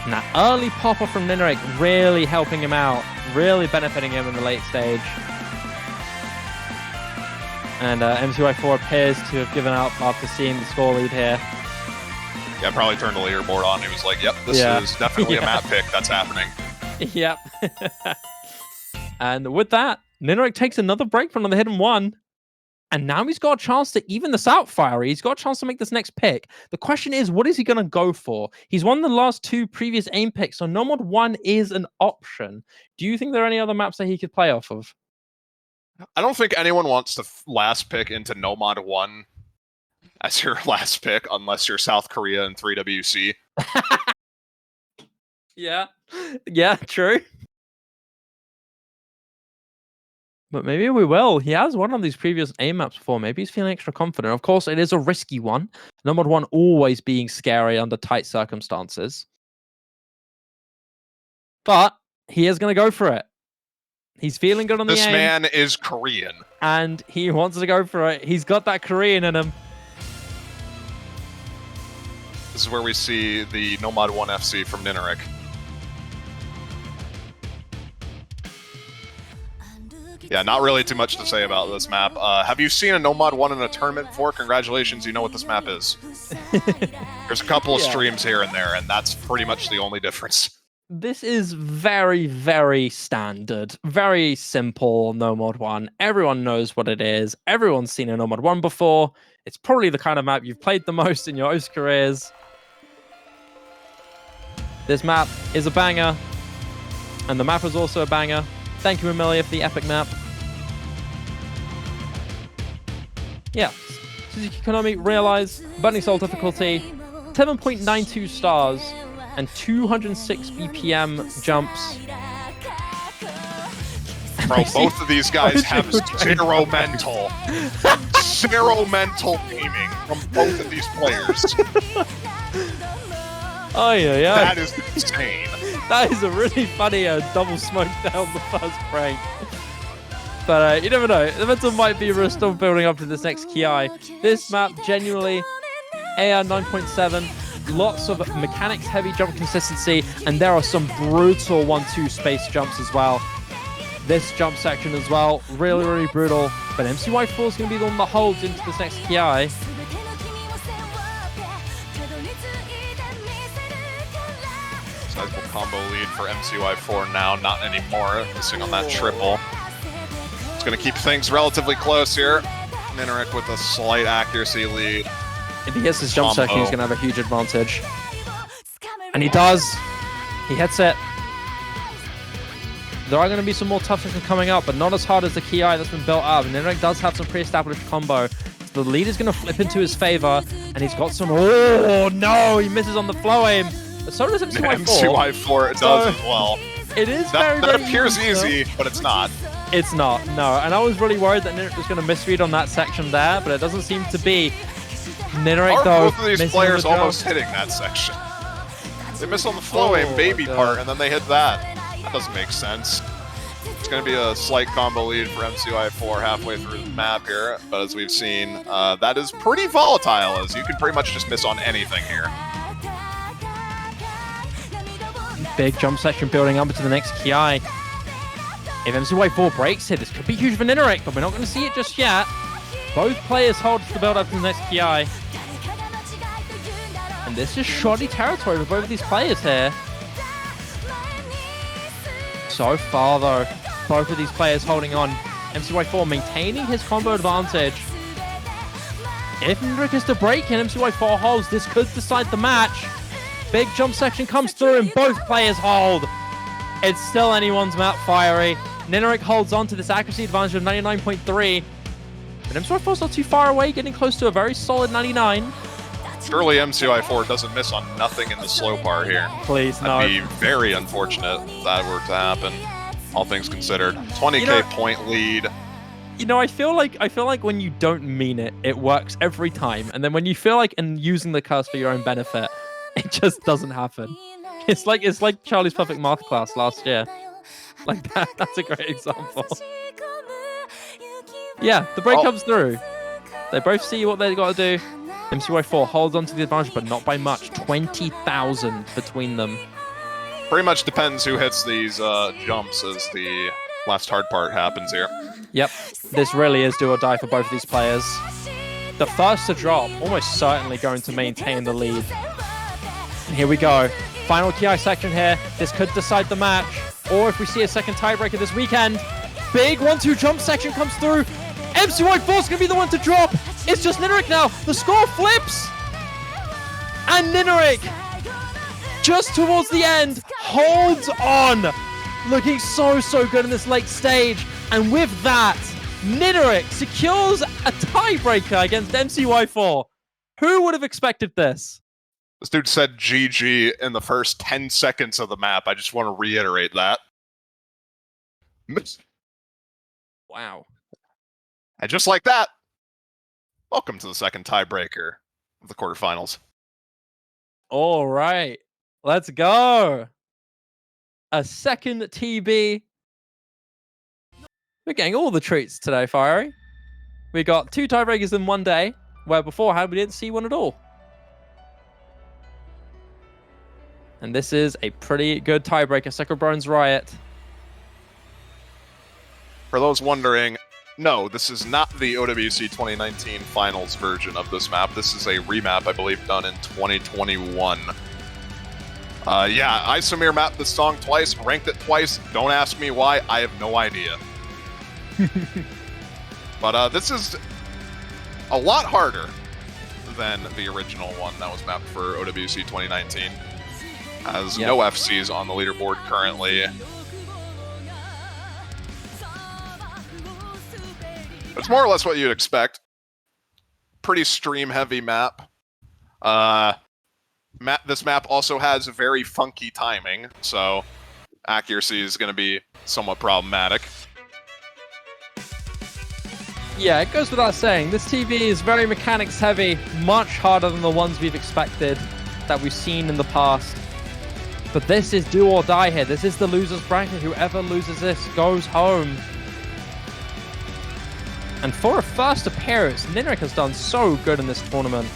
And that early pop-up from ninerik really helping him out, really benefiting him in the late stage. And mcy4 appears to have given up after seeing the score lead here. Yeah, probably turned the leaderboard on. He was like, yep, this is definitely a map pick that's happening. Yep. And with that, ninerik takes another break from the hidden one. And now he's got a chance to even this out, Fiery. He's got a chance to make this next pick. The question is, what is he going to go for? He's won the last two previous aim picks, so Nomad 1 is an option. Do you think there are any other maps that he could play off of? I don't think anyone wants to last pick into Nomad 1 as your last pick, unless you're South Korea and 3WC. Yeah, true. But maybe we will. He has won on these previous aim maps before. Maybe he's feeling extra confident. Of course, it is a risky one. Nomad 1 always being scary under tight circumstances. But he is going to go for it. He's feeling good on the aim. This man is Korean. And he wants to go for it. He's got that Korean in him. This is where we see the Nomad 1 FC from ninerik. Yeah, not really too much to say about this map. Have you seen a Nomad 1 in a tournament before? Congratulations, you know what this map is. There's a couple of streams here and there, and that's pretty much the only difference. This is very, very standard. Very simple Nomad 1. Everyone knows what it is. Everyone's seen a Nomad 1 before. It's probably the kind of map you've played the most in your host careers. This map is a banger. And the map is also a banger. Thank you, Amelia, for the epic map. Yeah. Suzuki Konami, realize, Burning Soul difficulty, 7.92 stars, and 206 BPM jumps. Bro, both of these guys have zero mental. Zero mental gaming from both of these players. Oh, yeah. That is insane. That is a really funny double smoke down the first break. But you never know. The momentum might be still building up to this next Ki. This map, genuinely, AR 9.7. Lots of mechanics-heavy jump consistency, and there are some brutal 1-2 space jumps as well. This jump section as well, really, really brutal. But mcy4 is going to be the one that holds into this next Ki. Sizable combo lead for mcy4 now, not anymore. Missing on that triple. It's going to keep things relatively close here. ninerik with a slight accuracy lead. If he hits his jump section, he's going to have a huge advantage. And he does. He hits it. There are going to be some more tough sections coming up, but not as hard as the Ki that's been built up. And ninerik does have some pre-established combo. So the lead is going to flip into his favor, and he's got some... Oh, no! He misses on the flow aim. But so does mcy4. mcy4 does as well. It is that very appears easy, but it's not. It's not, no. And I was really worried that ninerik was going to misread on that section there, but it doesn't seem to be. ninerik, though, both of these players almost hitting that section. They miss on the flow aim baby part, and then they hit that. That doesn't make sense. It's going to be a slight combo lead for mcy4 halfway through the map here, but as we've seen, that is pretty volatile, as you can pretty much just miss on anything here. Big jump section building up into the next Ki. If mcy4 breaks it, this could be huge for ninerik, but we're not going to see it just yet. Both players hold the build up to the next Ki. And this is shoddy territory for both of these players here. So far, though, both of these players holding on. mcy4 maintaining his combo advantage. If ninerik is to break and mcy4 holds, this could decide the match. Big jump section comes through and both players hold. It's still anyone's map, Fiery. ninerik holds on to this accuracy advantage of 99.3. But mcy4's not too far away, getting close to a very solid 99. Surely mcy4 doesn't miss on nothing in the slow part here. Please, no. That'd be very unfortunate if that were to happen, all things considered. 20k point lead. You know, I feel like when you don't mean it, it works every time. And then when you feel like using the curse for your own benefit, it just doesn't happen. It's like Charlie's Perfect Math class last year. Like that. That's a great example. Yeah, the break comes through. They both see what they've got to do. mcy4 holds on to the advantage, but not by much. 20,000 between them. Pretty much depends who hits these jumps as the last hard part happens here. Yep, this really is do or die for both of these players. The first to drop, almost certainly going to maintain the lead. And here we go. Final Ki section here. This could decide the match. Or if we see a second tiebreaker this weekend, big 1-2 jump section comes through. mcy4 is going to be the one to drop. It's just ninerik now. The score flips. And ninerik, just towards the end, holds on. Looking so good in this late stage. And with that, ninerik secures a tiebreaker against mcy4. Who would have expected this? This dude said GG in the first 10 seconds of the map. I just want to reiterate that. Wow. And just like that, welcome to the second tiebreaker of the quarterfinals. All right. Let's go. a second TB. We're getting all the treats today, Fiery. We got 2 tiebreakers in one day, where beforehand we didn't see one at all. And this is a pretty good tiebreaker, Secret Bronze Riot. For those wondering, no, this is not the OWC 2019 finals version of this map. This is a remap, I believe, done in 2021. Yeah, Isomir mapped this song twice, ranked it twice. Don't ask me why, I have no idea. But this is a lot harder than the original one that was mapped for OWC 2019. Has no FCs on the leaderboard currently. It's more or less what you'd expect. Pretty stream-heavy map. This map also has very funky timing, so accuracy is going to be somewhat problematic. Yeah, it goes without saying. This TV is very mechanics-heavy, much harder than the ones we've expected, that we've seen in the past. But this is do or die here. This is the loser's bracket. Whoever loses this goes home. And for a first appearance, ninerik has done so good in this tournament.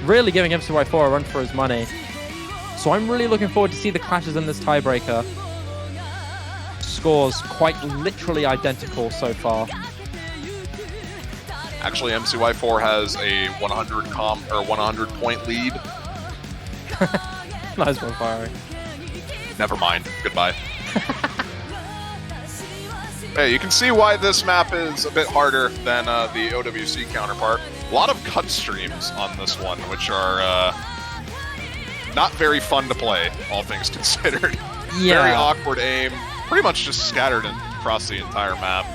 Really giving mcy4 a run for his money. So I'm really looking forward to see the clashes in this tiebreaker. Scores quite literally identical so far. Actually, mcy4 has a 100 point lead. Nice one, Fiery. Never mind. Goodbye. Hey, you can see why this map is a bit harder than the OWC counterpart. A lot of cut streams on this one, which are not very fun to play, all things considered. Yeah. Very awkward aim, pretty much just scattered across the entire map.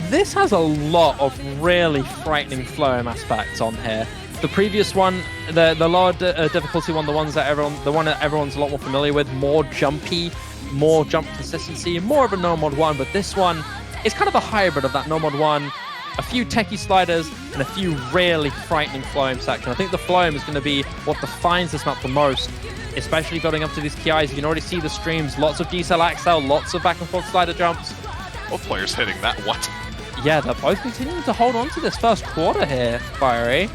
This has a lot of really frightening flow aspects on here. The previous one, the lower difficulty one, the one that everyone's a lot more familiar with, more jumpy, more jump consistency, more of a no mod 1, but this one is kind of a hybrid of that no mod 1, a few techie sliders, and a few really frightening flow sections. I think the flow is going to be what defines this map the most, especially building up to these KIs. You can already see the streams, lots of decel axel, lots of back and forth slider jumps. Both players hitting that one. Yeah, they're both continuing to hold on to this first quarter here, Fiery.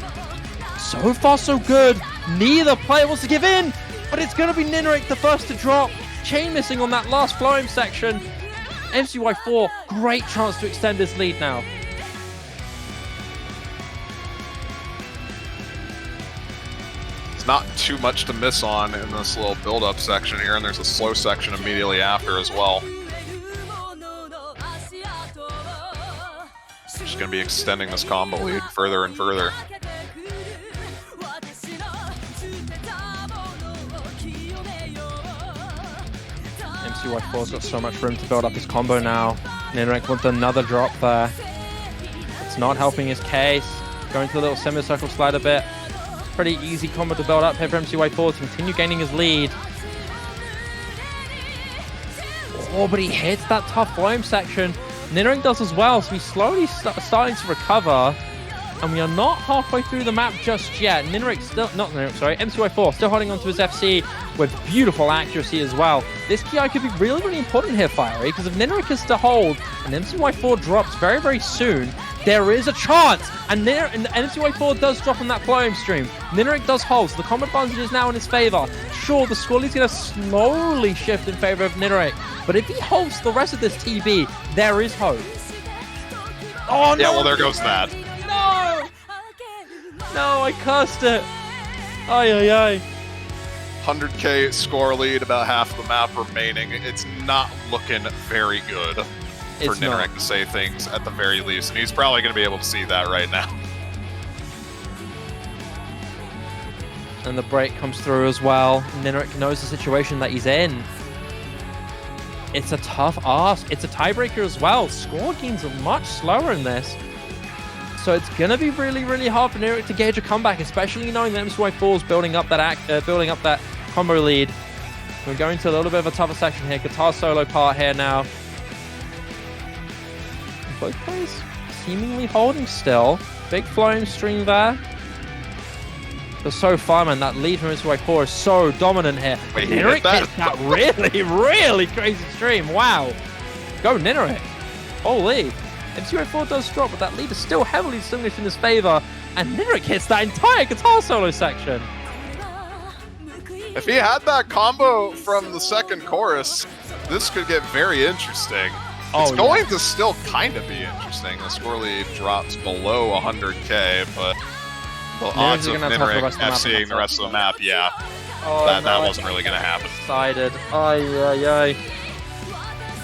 So far, so good. Neither player wants to give in, but it's going to be ninerik the first to drop. Chain missing on that last flowing section. mcy4, great chance to extend his lead now. It's not too much to miss on in this little build-up section here, and there's a slow section immediately after as well. Just going to be extending this combo lead further and further. mcy4's got so much room to build up his combo now. ninerik with another drop there. It's not helping his case. Going to the little semicircle slide a bit. Pretty easy combo to build up here for mcy4 to continue gaining his lead. Oh, but he hits that tough flame section. ninerik does as well, so he's slowly starting to recover. And we are not halfway through the map just yet. mcy4 still holding onto his FC with beautiful accuracy as well. This KI could be really, really important here, Fiery, because if ninerik is to hold and mcy4 drops very, very soon, there is a chance. And mcy4 does drop on that flowing stream. ninerik does hold, so the combat advantage is now in his favor. Sure, the score lead's going to slowly shift in favor of ninerik, but if he holds the rest of this TB, there is hope. Oh, no! Yeah, well, there goes that. No! No, I cursed it. Ay, ay, ay. 100k score lead, about half of the map remaining. It's not looking very good for ninerik to say things at the very least, and he's probably going to be able to see that right now. And the break comes through as well. ninerik knows the situation that he's in. It's a tough ask. It's a tiebreaker as well. Score games are much slower in this. So it's going to be really, really hard for ninerik to gauge a comeback, especially knowing that mcy4 is building up that combo lead. We're going to a little bit of a tougher section here. Guitar solo part here now. Both players seemingly holding still. Big flowing stream there. But so far, man, that lead from mcy4 is so dominant here. Wait, ninerik that? hits that really, really crazy stream. Wow. Go ninerik. Holy. mcy4 does drop, but that lead is still heavily distinguished in his favor. And ninerik hits that entire guitar solo section. If he had that combo from the second chorus, this could get very interesting. It's going to still kind of be interesting. The score lead drops below 100k, but the odds of ninerik FCing the rest of the map, yeah, that wasn't really going to happen. Decided.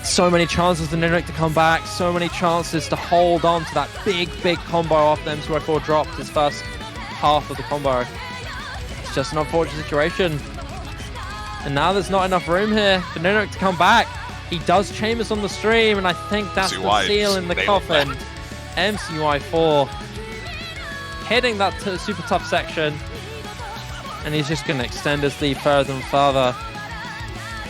So many chances for ninerik to come back. So many chances to hold on to that big combo after mcy4 dropped his first half of the combo. It's just an unfortunate situation. And now there's not enough room here for ninerik to come back. He does Chambers on the stream, and I think that's the seal in the coffin. mcy4 hitting that super tough section, and he's just going to extend his lead further and further.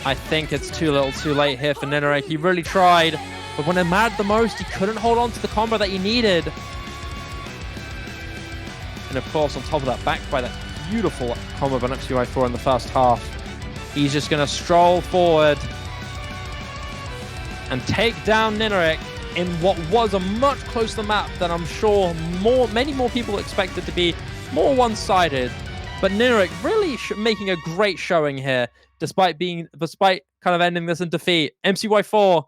I think it's too little too late here for ninerik. He really tried, but when it mattered the most, he couldn't hold on to the combo that he needed. And of course, on top of that, backed by that beautiful combo by mcy4 in the first half, he's just going to stroll forward and take down ninerik in what was a much closer map than I'm sure many more people expected to be more one-sided. But ninerik really making a great showing here, despite kind of ending this in defeat. mcy4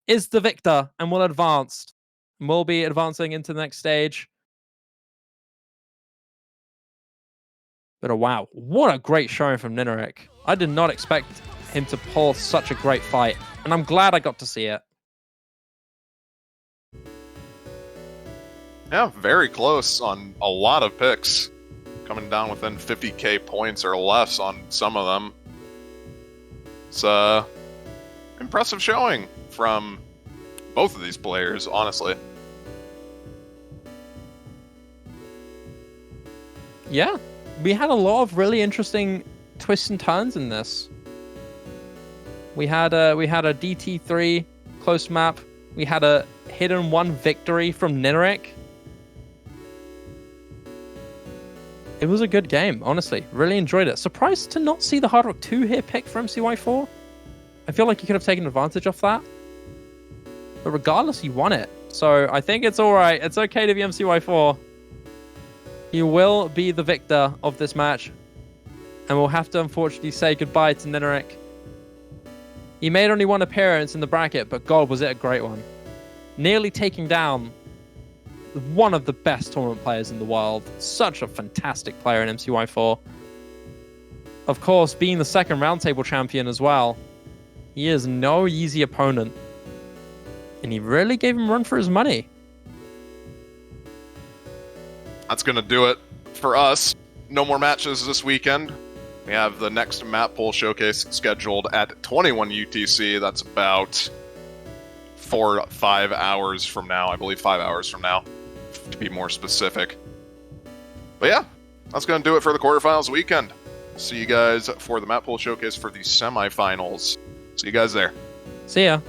is the victor and will advance. And will be advancing into the next stage. But wow, what a great showing from ninerik. I did not expect him to pull such a great fight, and I'm glad I got to see it. Yeah, very close on a lot of picks. Coming down within 50k points or less on some of them. It's impressive showing from both of these players, honestly. Yeah, we had a lot of really interesting twists and turns in this. We had a DT3 close map. We had a hidden 1 victory from ninerik. It was a good game, honestly. Really enjoyed it. Surprised to not see the Hard Rock 2 here pick for mcy4. I feel like he could have taken advantage of that. But regardless, he won it. So I think it's alright. It's okay to be mcy4. He will be the victor of this match. And we'll have to unfortunately say goodbye to ninerik. He made only 1 appearance in the bracket, but God, was it a great one. Nearly taking down one of the best tournament players in the world. Such a fantastic player in mcy4. Of course, being the second roundtable champion as well. He is no easy opponent. And he really gave him a run for his money. That's going to do it for us. No more matches this weekend. We have the next map pool showcase scheduled at 21 UTC. That's about 4 to 5 hours from now. I believe 5 hours from now, to be more specific. But yeah, that's going to do it for the quarterfinals weekend. See you guys for the map pool showcase for the semifinals. See you guys there. See ya.